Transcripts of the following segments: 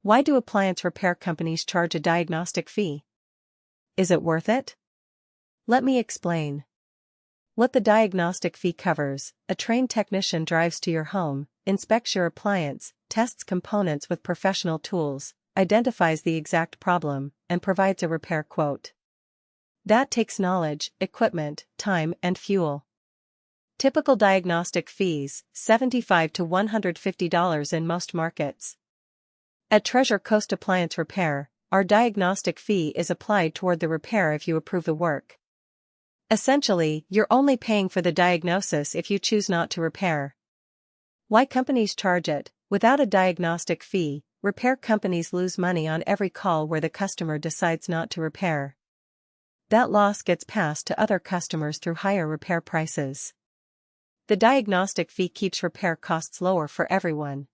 Why do appliance repair companies charge a diagnostic fee? Is it worth it? Let me explain. What the diagnostic fee covers: a trained technician drives to your home, inspects your appliance, tests components with professional tools, identifies the exact problem, and provides a repair quote. That takes knowledge, equipment, time, and fuel. Typical diagnostic fees, $75 to $150 in most markets. At Treasure Coast Appliance Repair, our diagnostic fee is applied toward the repair if you approve the work. Essentially, you're only paying for the diagnosis if you choose not to repair. Why companies charge it? Without a diagnostic fee, repair companies lose money on every call where the customer decides not to repair. That loss gets passed to other customers through higher repair prices. The diagnostic fee keeps repair costs lower for everyone.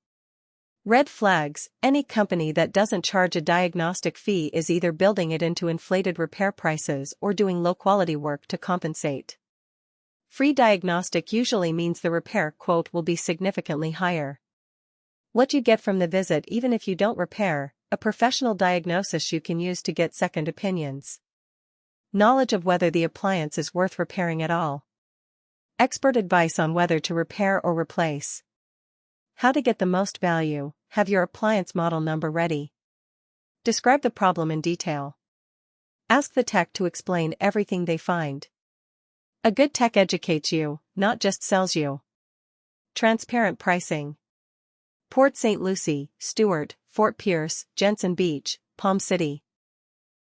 Red flags: any company that doesn't charge a diagnostic fee is either building it into inflated repair prices or doing low-quality work to compensate. Free diagnostic usually means the repair quote will be significantly higher. What you get from the visit: even if you don't repair, a professional diagnosis you can use to get second opinions. Knowledge of whether the appliance is worth repairing at all. Expert advice on whether to repair or replace. How to get the most value: have your appliance model number ready. Describe the problem in detail. Ask the tech to explain everything they find. A good tech educates you, not just sells you. Transparent pricing. Port St. Lucie, Stewart, Fort Pierce, Jensen Beach, Palm City.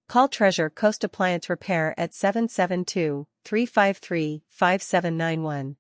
Call Treasure Coast Appliance Repair at 772-353-5791.